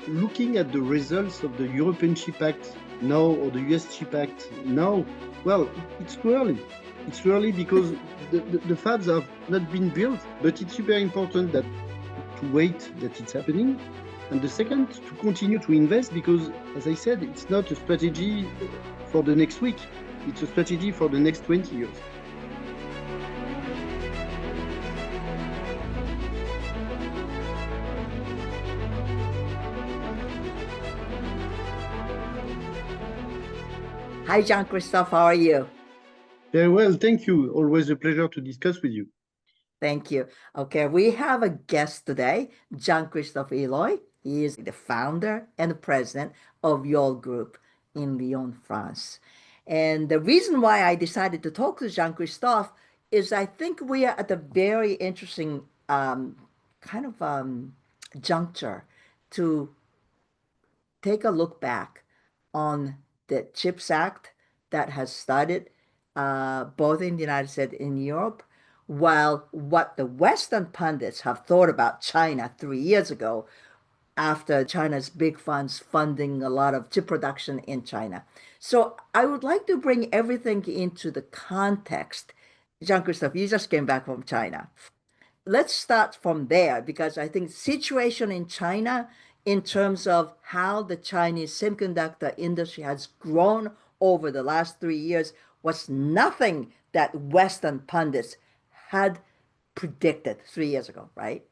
looking at the results of the European Chip Act now or the US Chip Act now, well, it's too early. It's too early because the fabs have not been built, but it's super important that to wait that it's happening. And the second, to continue to invest because, as I said, it's not a strategy for the next week. It's a strategy for the next 20 years. Hi, Jean-Christophe. How are you? Very well, thank you. Always a pleasure to discuss with you. Thank you. Okay, we have a guest today, Jean-Christophe Eloy. He is the founder and the president of Yole Group in Lyon, France. And the reason why I decided to talk to Jean-Christophe is I think we are at a very interesting kind of juncture to take a look back on the CHIPS Act that has started both in the United States and Europe, while what the Western pundits have thought about China 3 years ago after China's big funds funding a lot of chip production in China. So I would like to bring everything into the context. Jean-Christophe, you just came back from China. Let's start from there because I think the situation in China in terms of how the Chinese semiconductor industry has grown over the last 3 years was nothing that Western pundits had predicted 3 years ago, right?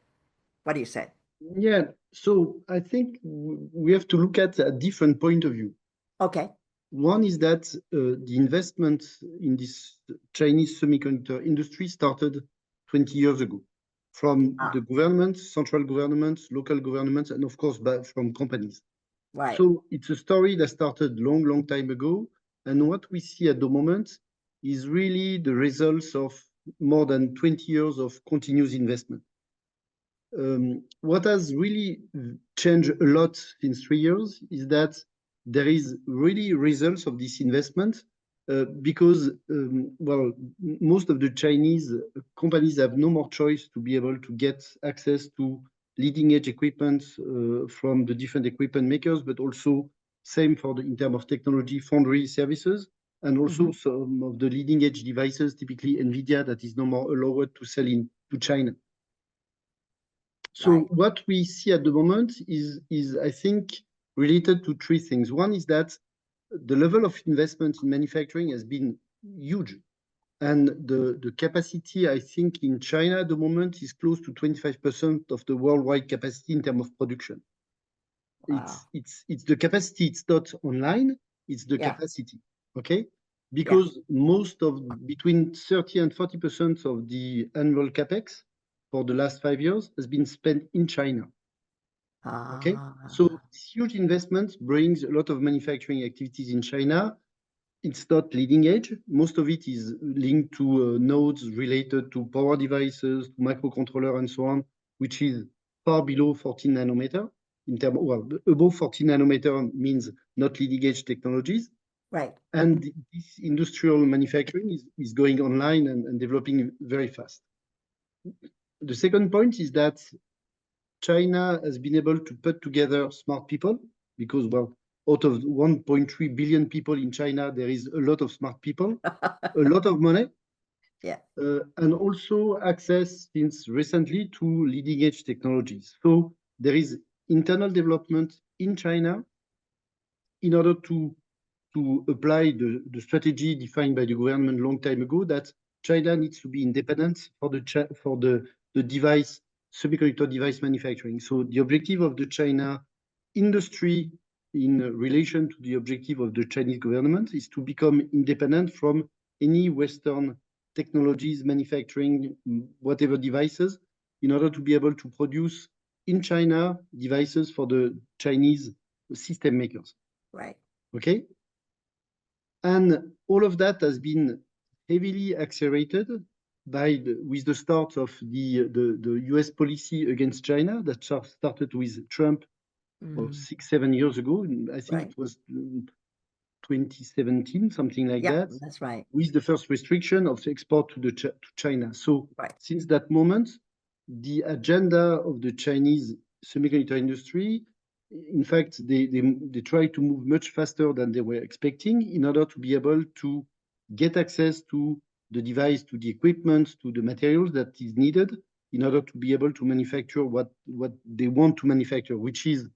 What do you say? Yeah, so I think we have to look at a different point of view. Okay. One is that the investment in this Chinese semiconductor industry started 20 years ago from the governments, central governments, local governments, and of course from companies. Right. So it's a story that started long time ago. And what we see at the moment is really the results of more than 20 years of continuous investment. What has really changed a lot since 3 years is that there is really results of this investment because, well, most of the Chinese companies have no more choice to be able to get access to leading edge equipment from the different equipment makers, but also same for in terms of technology foundry services, and also some of the leading edge devices, typically NVIDIA, that is no more allowed to sell to China. So what we see at the moment is I think, related to three things. One is that the level of investment in manufacturing has been huge. And the capacity, I think, in China at the moment is close to 25% of the worldwide capacity in terms of production. Wow. It's the capacity, it's not online, it's the capacity, okay? Because most of between 30 and 40% of the annual capex for the last 5 years has been spent in China. Okay, so this huge investment brings a lot of manufacturing activities in China. It's not leading edge. Most of it is linked to nodes related to power devices, to microcontroller, and so on, which is far below 14 nanometer. In terms, well, above 14 nanometer means not leading edge technologies. Right. And this industrial manufacturing is going online and developing very fast. The second point is that China has been able to put together smart people because, well, out of 1.3 billion people in China, there is a lot of smart people, a lot of money, and also access since recently to leading edge technologies. So there is internal development in China in order to apply the strategy defined by the government long time ago that China needs to be independent for the device, semiconductor device manufacturing. So the objective of the China industry in relation to the objective of the Chinese government is to become independent from any Western technologies, manufacturing, whatever devices, in order to be able to produce in China devices for the Chinese system makers. Right. Okay. And all of that has been heavily accelerated with the start of the US policy against China that started with Trump 6-7 years ago. I think it was 2017, something like that. That's right. With the first restriction of export to China. So since that moment, the agenda of the Chinese semiconductor industry in fact, they try to move much faster than they were expecting in order to be able to get access to the device, to the equipment, to the materials that is needed in order to be able to manufacture what they want to manufacture, which is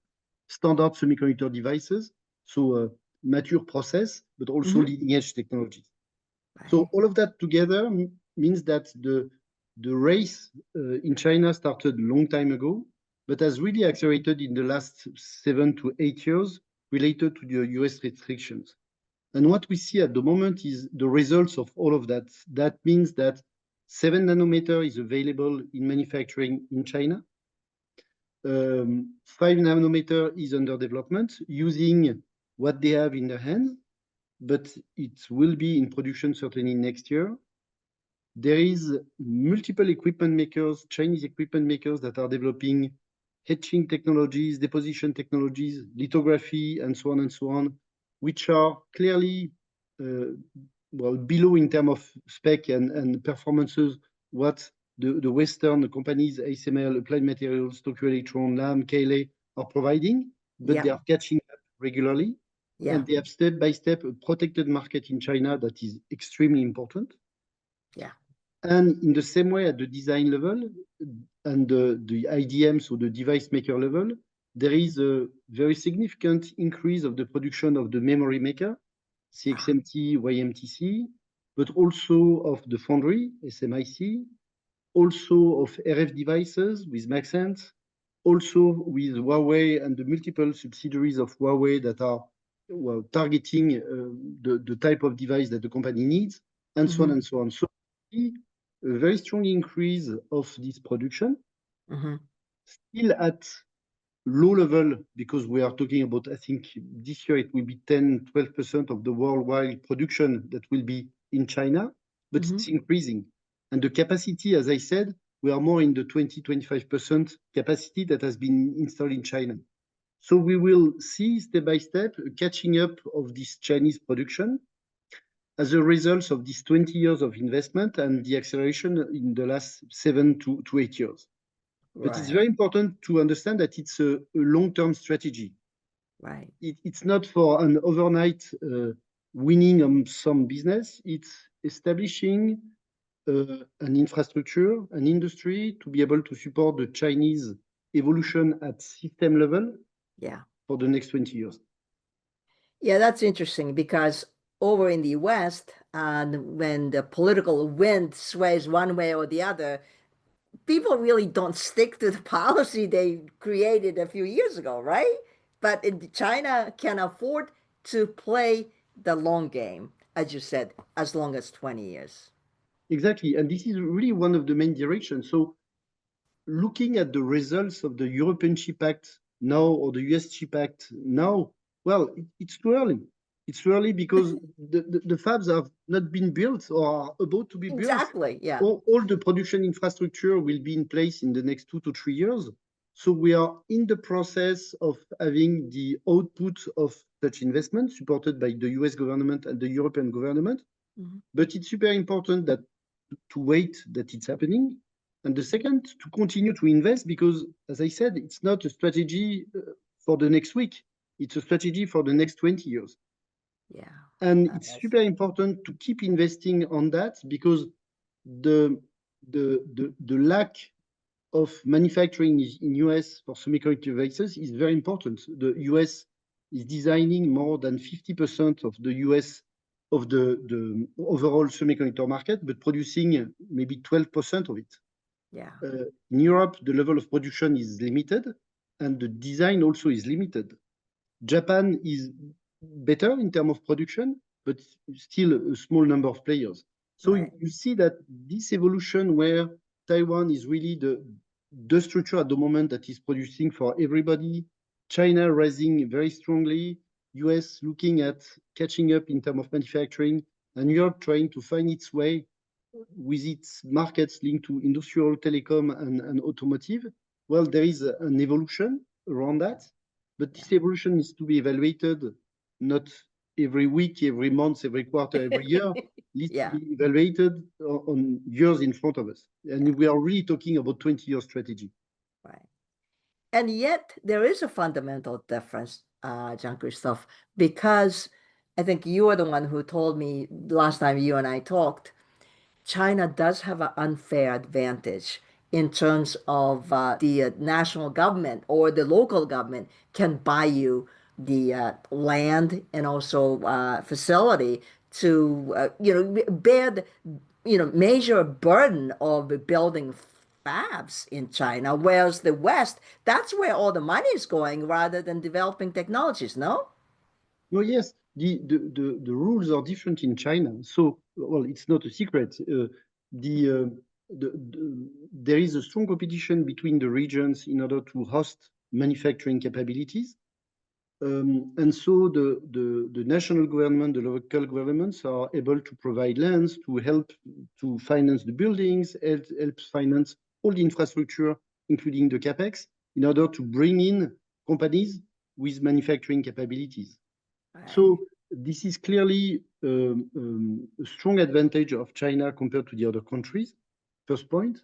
standard semiconductor devices, so a mature process, but also leading edge technologies. So all of that together means that the race in China started a long time ago, but has really accelerated in the last 7 to 8 years related to the US restrictions. And what we see at the moment is the results of all of that. That means that 7 nanometer is available in manufacturing in China. 5 nanometer is under development using what they have in their hands, but it will be in production certainly next year. There is multiple equipment makers, Chinese equipment makers that are developing etching technologies, deposition technologies, lithography, and so on, which are clearly well below in terms of spec and performances what the Western companies, ASML, Applied Materials, Tokyo Electron, Lam, KLA are providing, but they are catching up regularly. And they have step by step a protected market in China that is extremely important. Yeah. And in the same way, at the design level and the IDM, so the device maker level, there is a very significant increase of the production of the memory maker, CXMT, YMTC, but also of the foundry, SMIC, also of RF devices with Maxent, also with Huawei and the multiple subsidiaries of Huawei that are targeting the type of device that the company needs, and so on and so on. So a very strong increase of this production, still at low level, because we are talking about, I think this year it will be 10-12% of the worldwide production that will be in China, but it's increasing. And the capacity, as I said, we are more in the 20-25% capacity that has been installed in China. So we will see step by step a catching up of this Chinese production as a result of these 20 years of investment and the acceleration in the last 7 to 8 years. But it's very important to understand that it's a long-term strategy. Right. It's not for an overnight winning on some business. It's establishing an infrastructure, an industry to be able to support the Chinese evolution at system level for the next 20 years. Yeah, that's interesting because over in the West, when the political wind sways one way or the other, people really don't stick to the policy they created a few years ago, right? But China can afford to play the long game, as you said, as long as 20 years. Exactly. And this is really one of the main directions. So looking at the results of the European Chip Act now or the US Chip Act now, well, it's too early. It's too early because the fabs have not been built or are about to be built. Exactly, yeah. All the production infrastructure will be in place in the next 2 to 3 years. So we are in the process of having the output of such investment supported by the US government and the European government. But it's super important that to wait that it's happening. And the second, to continue to invest because, as I said, it's not a strategy for the next week. It's a strategy for the next 20 years. Yeah. And it's super important to keep investing on that because the lack of manufacturing in US for semiconductor devices is very important. The US is designing more than 50% of the US of the overall semiconductor market, but producing maybe 12% of it. Yeah. In Europe, the level of production is limited and the design also is limited. Japan is better in terms of production, but still a small number of players. So you see that this evolution where Taiwan is really the structure at the moment that is producing for everybody, China rising very strongly, US looking at catching up in terms of manufacturing, and Europe trying to find its way with its markets linked to industrial, telecom, and automotive. Well, there is an evolution around that. But this evolution needs to be evaluated not every week, every month, every quarter, every year. Needs to be evaluated on years in front of us. And we are really talking about 20-year strategy. Right. And yet there is a fundamental difference, Jean-Christophe, because I think you are the one who told me last time you and I talked, China does have an unfair advantage in terms of the national government or the local government can buy you the land and also facility to bear the major burden of building fabs in China, whereas the West, that's where all the money is going rather than developing technologies, no? No, yes, the rules are different in China. So, well, it's not a secret. There is a strong competition between the regions in order to host manufacturing capabilities. And so the national government, the local governments are able to provide lands to help to finance the buildings, help finance all the infrastructure, including the capex, in order to bring in companies with manufacturing capabilities. Right. So this is clearly a strong advantage of China compared to the other countries. First point.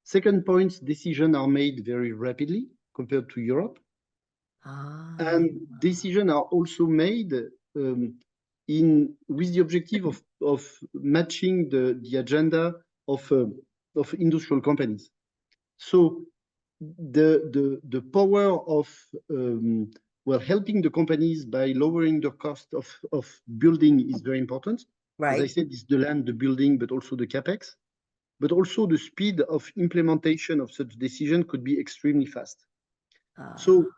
Second point, decisions are made very rapidly compared to Europe. Ah, And decisions are also made with the objective of matching the agenda of industrial companies. So the power of helping the companies by lowering the cost of building is very important. As I right. said, it's the land, the building, but also the capex. But also the speed of implementation of such decision could be extremely fast. Uh, So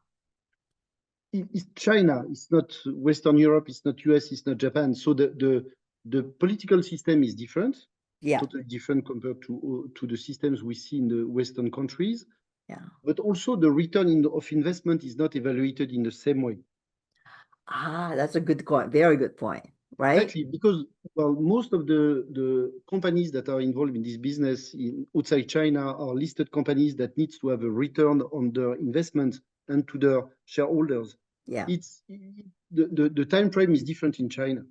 it's China, it's not Western Europe, it's not US, it's not Japan. So the political system is different, yeah, totally different compared to the systems we see in the Western countries. yeah. But also the return of investment is not evaluated in the same way. Ah, that's a good point. Very good point. Right? Exactly, because well, most of the companies that are involved in this business outside China are listed companies that needs to have a return on their investment and to their shareholders. Yeah, The time frame is different in China.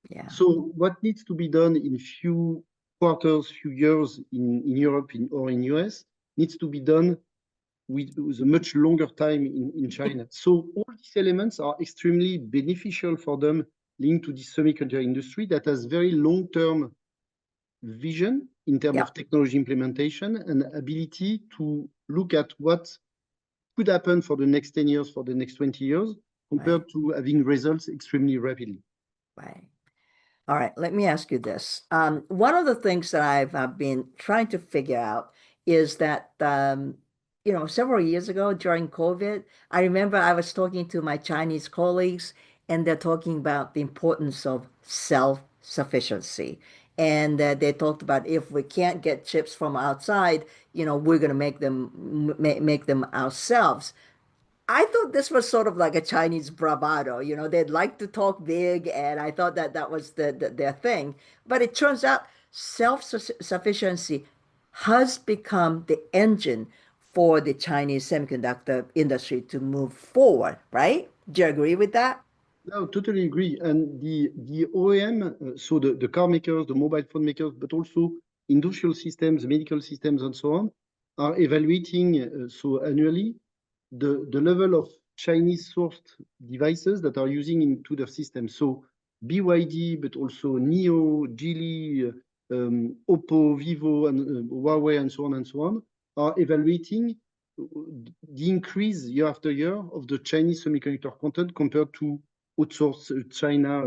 yeah. So what needs to be done in few quarters, few years in Europe or in US needs to be done with a much longer time in China. So all these elements are extremely beneficial for them linked to the semiconductor industry that has very long-term vision in terms Yeah, of technology implementation and ability to look at what could happen for the next 10 years, for the next 20 years, right, compared to having results extremely rapidly. right. All right, let me ask you this. One of the things that I've been trying to figure out is that, several years ago during COVID, I remember I was talking to my Chinese colleagues, and they're talking about the importance of self-sufficiency. And they talked about if we can't get chips from outside, we're going to make them ourselves. I thought this was sort of like a Chinese bravado. They'd like to talk big, and I thought that that was their thing. But it turns out self-sufficiency has become the engine for the Chinese semiconductor industry to move forward, right? Do you agree with that? No, totally agree. And the OEM, so the car makers, the mobile phone makers, but also industrial systems, medical systems, and so on, are evaluating so annually the level of Chinese sourced devices that are using into their system. So BYD, but also NIO, Geely, Oppo, Vivo, and Huawei, and so on, are evaluating the increase year after year of the Chinese semiconductor content compared to outsourced China,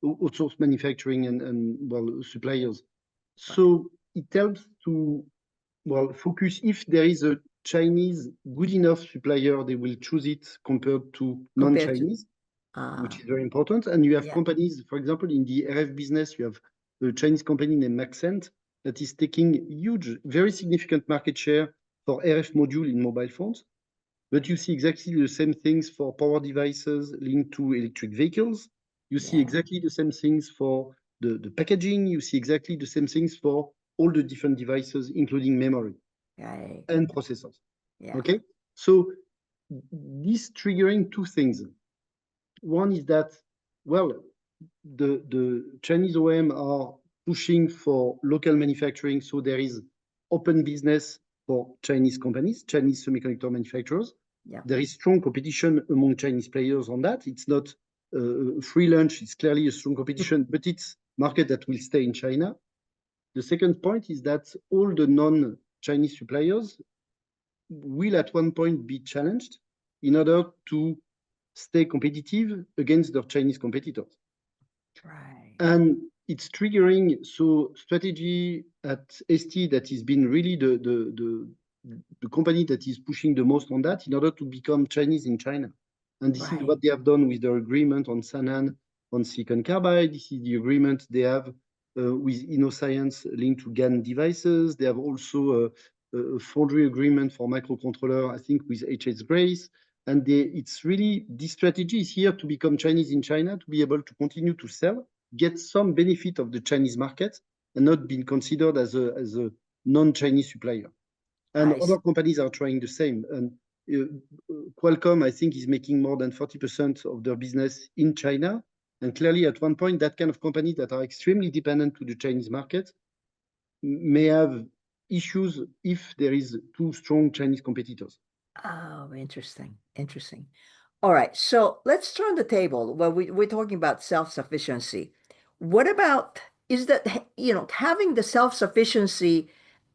outsourced manufacturing and well suppliers. Right. So it helps to focus if there is a Chinese good enough supplier, they will choose it compared to Compared to, non-Chinese, uh, which is very important. And you have yeah, companies, for example, in the RF business, you have a Chinese company named Maxent that is taking huge, very significant market share for RF module in mobile phones. But you see exactly the same things for power devices linked to electric vehicles. You see yeah, exactly the same things for the packaging. You see exactly the same things for all the different devices, including memory right, and processors. yeah, Okay, so this triggering two things. One is that, well, the Chinese OEM are pushing for local manufacturing, so there is open business for Chinese companies, Chinese semiconductor manufacturers. Yeah. There is strong competition among Chinese players on that. It's not free lunch. It's clearly a strong competition, but it's market that will stay in China. The second point is that all the non-Chinese suppliers will at one point be challenged in order to stay competitive against their Chinese competitors. Right. And it's triggering so strategy at ST that has been really the company that is pushing the most on that in order to become Chinese in China. And this is what they have done with their agreement on Sanan, on silicon carbide. This is the agreement they have with InnoScience linked to GaN devices. They have also a foundry agreement for microcontroller, I think, with HS Grace. And it's really, this strategy is here to become Chinese in China, to be able to continue to sell, get some benefit of the Chinese market, and not being considered as a non-Chinese supplier. And other companies are trying the same. And Qualcomm, I think, is making more than 40% of their business in China. And clearly, at one point, that kind of companies that are extremely dependent to the Chinese market may have issues if there is too strong Chinese competitors. Oh, interesting. Interesting. All right. So let's turn the table. Well, we're talking about self-sufficiency. What about, is that, having the self-sufficiency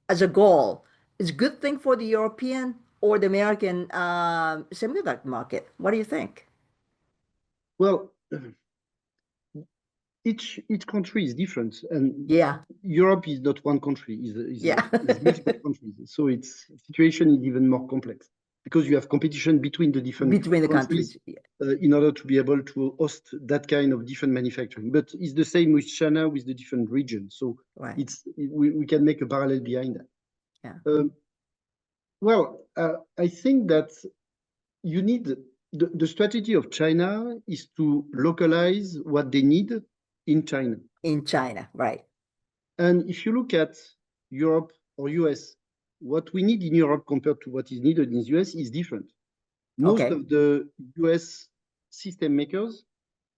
as a goal is a good thing for the European or the American semiconductor market? What do you think? Well, each country is different, and Yeah. Europe is not one country; Yeah. is multiple countries. So its situation is even more complex because you have competition between the different Between the countries countries. Yeah. in order to be able to host that kind of different manufacturing. But it's the same with China with the different regions. So Right. we can make a parallel behind that. Yeah. I think that you need the strategy of China is to localize what they need in China. In China, right. And if you look at Europe or US, what we need in Europe compared to what is needed in the US is different. Most Okay. of the US system makers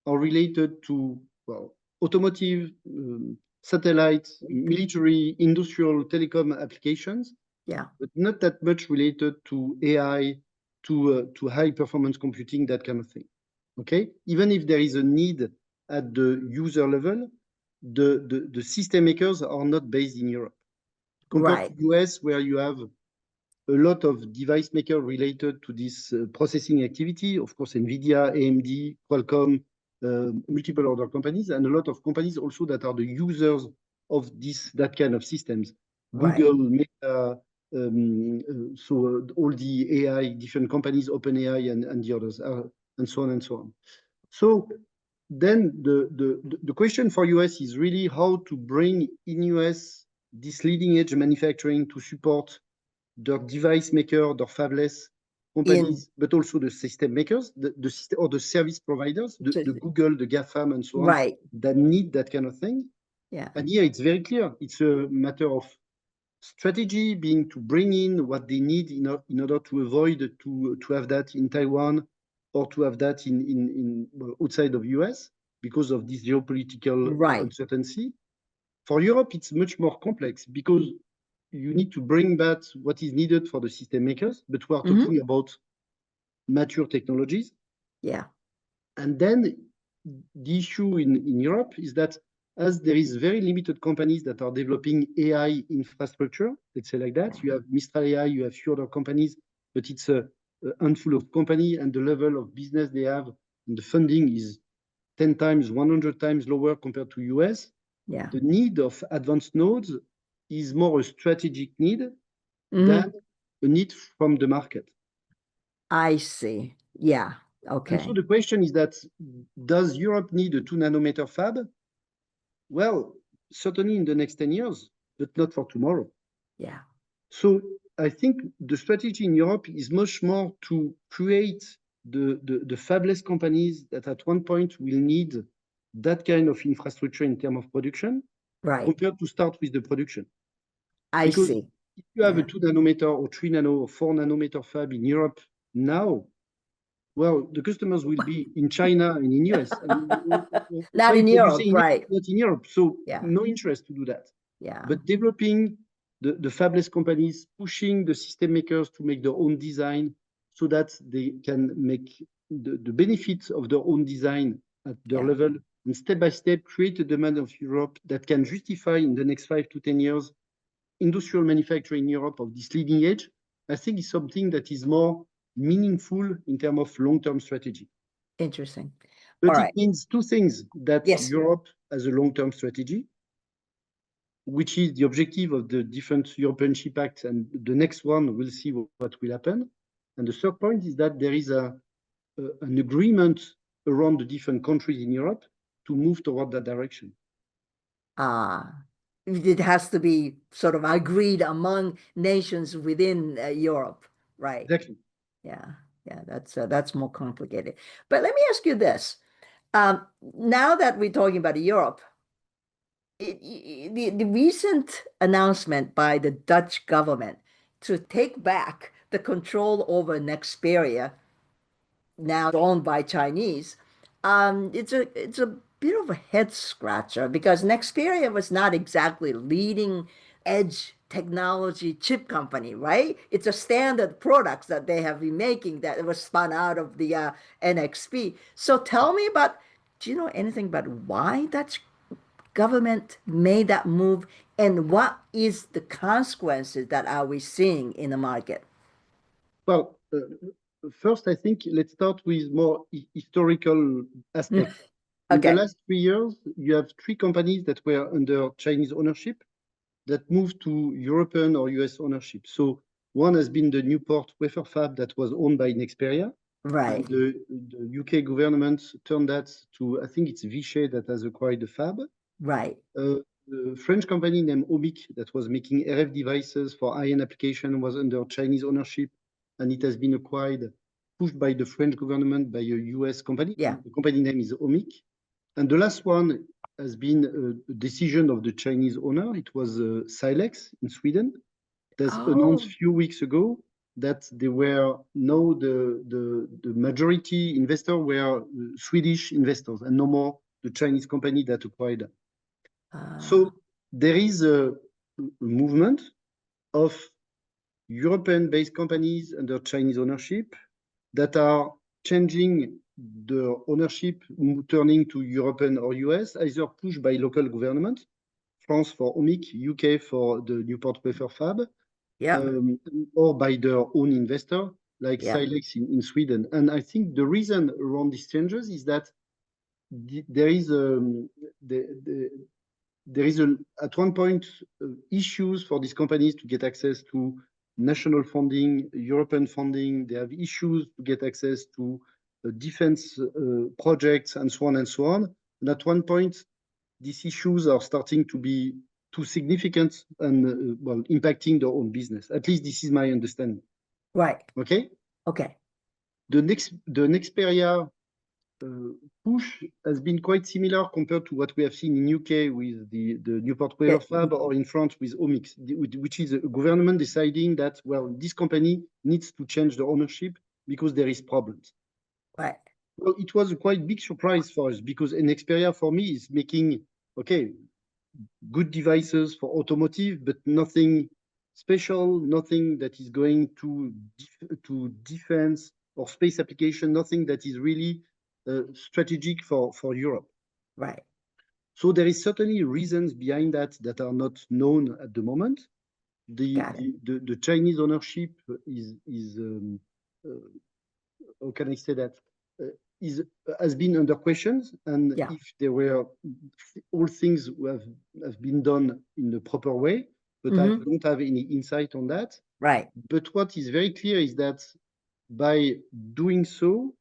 are related to, well, automotive, satellite, military, industrial, telecom applications, Yeah. but not that much related to AI, to high performance computing, that kind of thing. Okay, even if there is a need at the user level, the system makers are not based in Europe compared to Right. US, where you have a lot of device maker related to this processing activity. Of course, NVIDIA, AMD, Qualcomm, multiple other companies, and a lot of companies also that are the users of that kind of systems. Right. Google, Meta, all the AI, different companies, OpenAI and the others, and so on and so on. So then the question for US is really how to bring in US this leading edge manufacturing to support their device maker, their fabless companies, but also the system makers, the system or the service providers, the Google, the GAFAM, and so on, right. that need that kind of thing. Yeah. And here it's very clear. It's a matter of strategy being to bring in what they need in order to avoid to have that in Taiwan or to have that in outside of US because of this geopolitical uncertainty. For Europe, it's much more complex because you need to bring back what is needed for the system makers, but we are talking about mature technologies. Yeah. And then the issue in Europe is that as there is very limited companies that are developing AI infrastructure, let's say like that, you have Mistral AI, you have few other companies, but it's a handful of companies, and the level of business they have and the funding is 10 times, 100 times lower compared to US. Yeah. The need of advanced nodes is more a strategic need than a need from the market. I see. Yeah. Okay. And so the question is that, does Europe need a 2 nanometer fab? Well, certainly in the next 10 years, but not for tomorrow. Yeah. So I think the strategy in Europe is much more to create the fabless companies that at one point will need that kind of infrastructure in terms of production, compared to start with the production. I because see. if you have a 2 nanometer or 3 nano or 4 nanometer fab in Europe now, well, the customers will be in China and in US. I mean, not in Europe, right? Not in Europe. So yeah. No interest to do that. Yeah. But developing the fabless companies, pushing the system makers to make their own design so that they can make the benefits of their own design at their level, and step by step create a demand of Europe that can justify in the next 5 to 10 years industrial manufacturing in Europe of this leading edge. I think is something that is more meaningful in terms of long-term strategy. Interesting. But All it right. means two things: that Yes. Europe has a long-term strategy, which is the objective of the different European Chip Acts, and the next one we'll see what will happen. And the third point is that there is an agreement around the different countries in Europe to move toward that direction. It has to be sort of agreed among nations within Europe, right? Exactly. Yeah, that's more complicated. But let me ask you this. Now that we're talking about Europe, the recent announcement by the Dutch government to take back the control over Nexperia, now owned by Chinese, it's a bit of a head scratcher because Nexperia was not exactly leading edge technology chip company, right? It's a standard products that they have been making that was spun out of the NXP. So tell me about, do you know anything about why Dutch government made that move and what is the consequences that are we seeing in the market? Well, first, I think let's start with more historical aspect. In the Okay. last 3 years, you have 3 companies that were under Chinese ownership that moved to European or US ownership. So one has been the Newport wafer fab that was owned by Nexperia. Right. And the UK government turned that to, I think it's Vichy that has acquired the fab. Right. The French company named Omic that was making RF devices for high-end application was under Chinese ownership, and it has been acquired, pushed by the French government by a US company. Yeah. The company name is Omic. And the last one has been a decision of the Chinese owner. It was Silex in Sweden. That's announced a few weeks ago that they were now the majority investor were Swedish investors and no more the Chinese company that acquired them. So there is a movement of European-based companies under Chinese ownership that are changing the ownership, turning to European or US, either pushed by local government, France for Omic, UK for the Newport wafer fab, or by their own investor, like Silex in Sweden. And I think the reason around these changes is that there is at one point issues for these companies to get access to national funding, European funding. They have issues to get access to defense projects and so on and so on. And at one point, these issues are starting to be too significant and well, impacting their own business. At least this is my understanding. Right. Okay. Okay. The Nexperia push has been quite similar compared to what we have seen in UK with the Newport wafer fab, or in France with Omix, which is a government deciding that, well, this company needs to change the ownership because there is problems. Right. Well, it was a quite big surprise for us because Nexperia for me is making, okay, good devices for automotive, but nothing special, nothing that is going to defense or space application, nothing that is really strategic for Europe. Right. So there is certainly reasons behind that that are not known at the moment. The Chinese ownership is how can I say that? Has been under questions, and if there were all things have been done in the proper way, but I don't have any insight on that. Right. But what is very clear is that by doing so,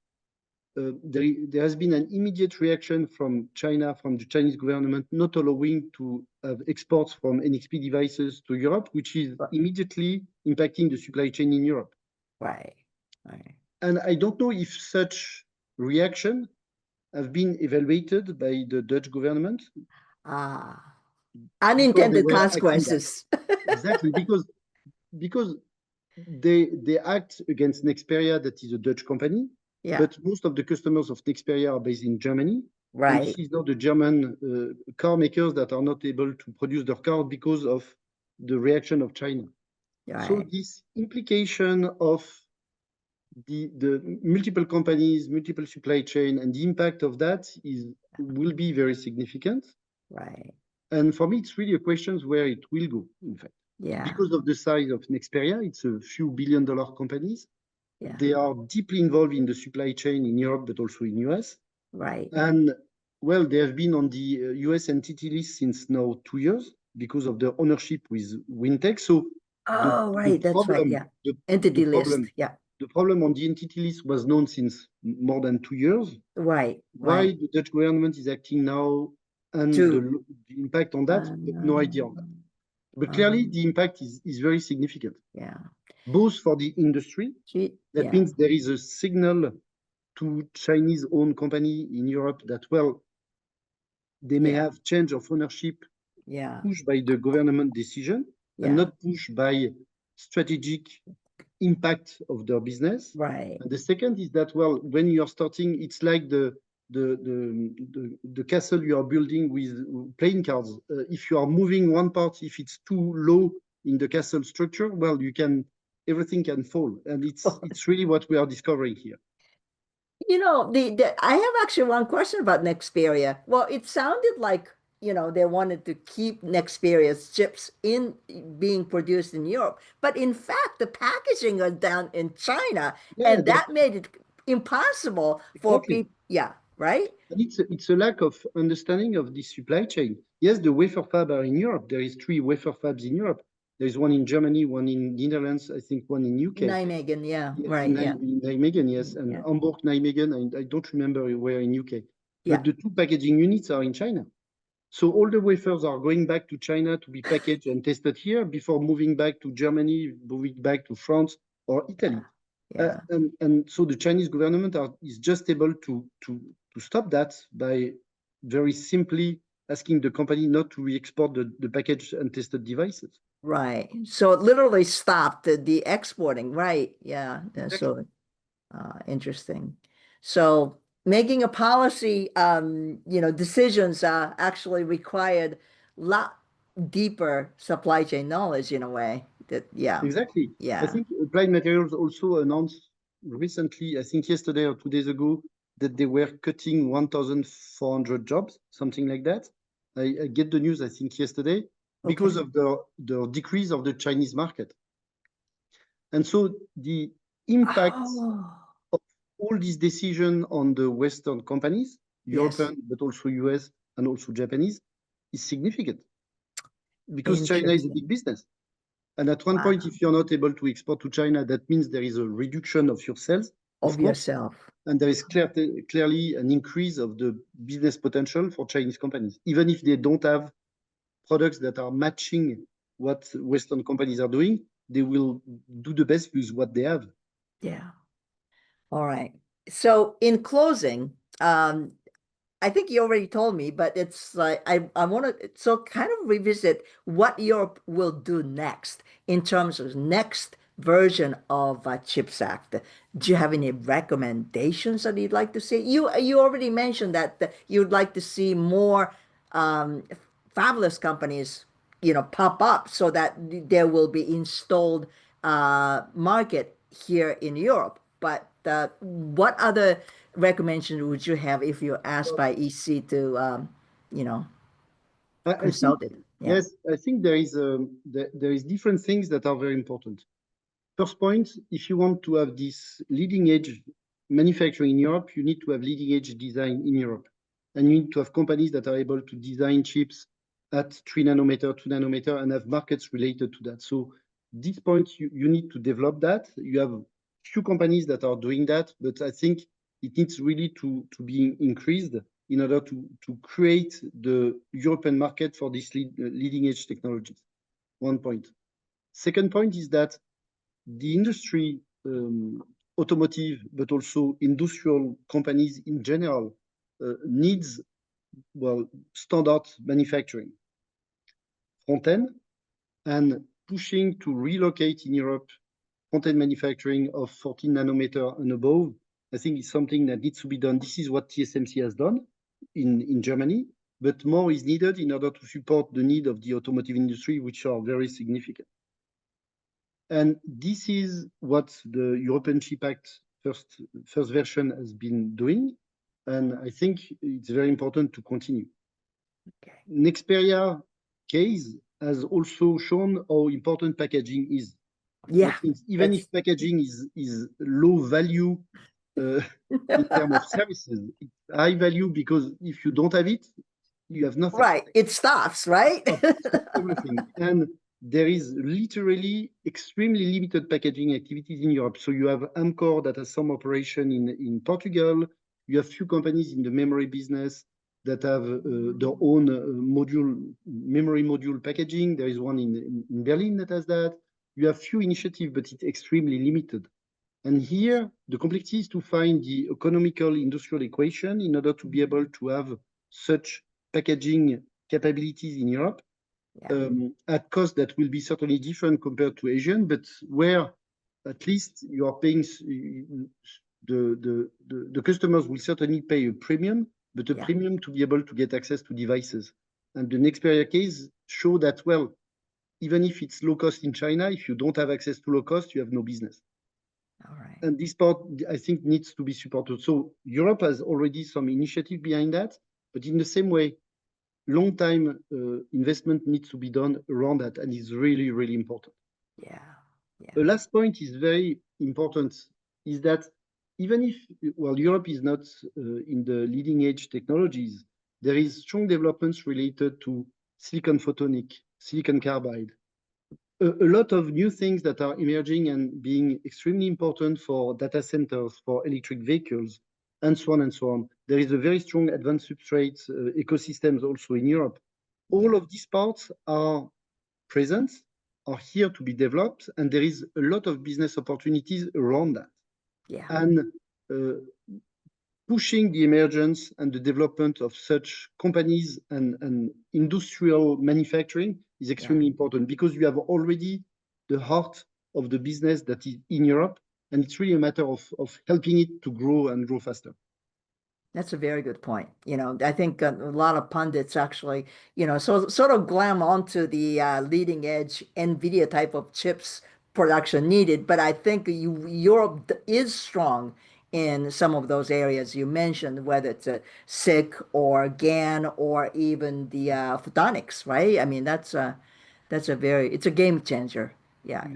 there has been an immediate reaction from China, from the Chinese government, not allowing to have exports from NXP devices to Europe, which is immediately impacting the supply chain in Europe. Right. Right. And I don't know if such reaction have been evaluated by the Dutch government. Unintended consequences. Exactly, because they act against Nexperia, that is a Dutch company, but most of the customers of Nexperia are based in Germany. Right. And this is not the German car makers that are not able to produce their cars because of the reaction of China. Right. So this implication of the multiple companies, multiple supply chain, and the impact of that will be very significant. Right. And for me, it's really a question where it will go, in fact. Yeah. Because of the size of Nexperia, it's a few billion-dollar companies. Yeah. They are deeply involved in the supply chain in Europe, but also in US. Right. And well, they have been on the US entity list since now 2 years because of their ownership with Wintech. So Oh, right. the That's right. problem, Yeah. Entity list. Yeah. the problem on the entity list was known since more than 2 years. Right. Why Right. the Dutch government is acting now and To the impact on that, but no idea on that. But clearly, the impact is very significant, yeah. both for the industry. That Yeah. means there is a signal to Chinese-owned company in Europe that, well, they may Yeah. have change of ownership Yeah. pushed by the government decision and Yeah. not pushed by strategic impact of their business. Right. And the second is that, well, when you're starting, it's like the castle you are building with playing cards. If you are moving one part, if it's too low in the castle structure, well, everything can fall. And it's really what we are discovering here. You know, I have actually one question about Nexperia. Well, it sounded like, they wanted to keep Nexperia's chips in being produced in Europe, but in fact, the packaging are done in China, Yeah, and that made it impossible for exactly. people. Yeah, right? And it's a lack of understanding of the supply chain. Yes, the wafer fab are in Europe. There is 3 wafer fabs in Europe. There is one in Germany, one in Netherlands, I think one in UK. Nijmegen, yeah, Yeah, right, yeah. in Nijmegen, yes, and Yeah. Hamburg, Nijmegen, I don't remember where in UK. Yeah. But the 2 packaging units are in China. So all the wafers are going back to China to be packaged and tested here before moving back to Germany, moving back to France or Italy. Yeah. And so the Chinese government is just able to stop that by very simply asking the company not to re-export the packaged and tested devices. Right. So it literally stopped the exporting. Right. Yeah. Exactly. So interesting. So making a policy, decisions actually required lot deeper supply chain knowledge in a way. Yeah. Exactly. I Yeah. think Applied Materials also announced recently, I think yesterday or 2 days ago, that they were cutting 1,400 jobs, something like that. I get the news, I think, yesterday because Okay. of the decrease of the Chinese market. And so the impact Oh, of all these decisions on the Western companies, yes. European, but also US and also Japanese, is significant because China is a big Interesting. business. And at one point, Wow. if you're not able to export to China, that means there is a reduction of your sales, of Of course, yourself. and there is clearly an increase of the business potential for Chinese companies, even if they don't have products that are matching what Western companies are doing. They will do the best with what they have. Yeah. All right. So in closing, I think you already told me, but it's like I want to so kind of revisit what Europe will do next in terms of next version of CHIPS Act. Do you have any recommendations that you'd like to see? You already mentioned that you'd like to see more um, fabulous companies, pop up so that there will be installed market here in Europe. But what other recommendations would you have if you're asked by EC to, you know, I think consult it? Yeah. yes, I think there is different things that are very important. First point, if you want to have this leading edge manufacturing in Europe, you need to have leading edge design in Europe. And you need to have companies that are able to design chips at 3 nanometer, 2 nanometer, and have markets related to that. So this point, you need to develop that. You have few companies that are doing that, but I think it needs really to be increased in order to create the European market for these leading edge technologies. One point. Second point is that the industry, automotive, but also industrial companies in general, needs, well, standard manufacturing, front-end, and pushing to relocate in Europe front-end manufacturing of 14 nanometer and above. I think it's something that needs to be done. This is what TSMC has done in Germany, but more is needed in order to support the need of the automotive industry, which are very significant. And this is what the European Chip Act first version has been doing. And I think it's very important to continue. Okay. Nexperia case has also shown how important packaging is. Yeah. That means even if packaging is low value in terms of services, it's high value because if you don't have it, you have nothing. Right. It stops, right? Stops everything. And there is literally extremely limited packaging activities in Europe. So you have Amcor that has some operation in Portugal. You have few companies in the memory business that have their own memory module packaging. There is one in Berlin that has that. You have few initiatives, but it's extremely limited. And here, the complexity is to find the economical industrial equation in order to be able to have such packaging capabilities in Europe at cost that will be certainly different compared to Asian, but where at least you are paying, the customers will certainly pay a premium, but a premium to be able to get access to devices. And the Nexperia case show that, well, even if it's low cost in China, if you don't have access to low cost, you have no business. All right. And this part, I think, needs to be supported. So Europe has already some initiative behind that, but in the same way, long time investment needs to be done around that, and it's really, really important. Yeah. The last point is very important, is that even if, well, Europe is not in the leading edge technologies, there is strong developments related to silicon photonic, silicon carbide, a lot of new things that are emerging and being extremely important for data centers, for electric vehicles, and so on and so on. There is a very strong advanced substrate ecosystems also in Europe. All of these parts are present, are here to be developed, and there is a lot of business opportunities around that. Yeah. And pushing the emergence and the development of such companies and industrial manufacturing is extremely important because you have already the heart of the business that is in Europe, and it's really a matter of helping it to grow and grow faster. That's a very good point. I think a lot of pundits actually, sort of glam onto the leading edge NVIDIA type of chips production needed. But I think Europe is strong in some of those areas you mentioned, whether it's a SiC or GaN or even the photonics, right? I mean, it's a game changer. Yeah.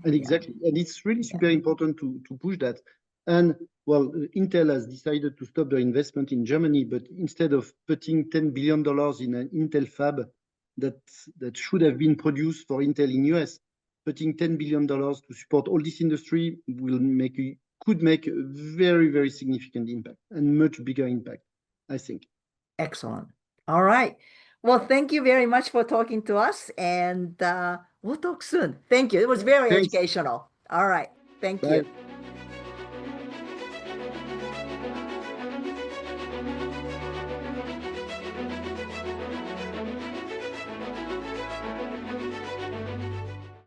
Exactly. And it's really super important to push that. And well, Intel has decided to stop their investment in Germany, but instead of putting $10 billion in an Intel fab that should have been produced for Intel in US, putting $10 billion to support all this industry could make a very, very significant impact and much bigger impact, I think. Excellent. All right. Well, thank you very much for talking to us, and we'll talk soon. Thank you. It was very educational. All right. Thank you.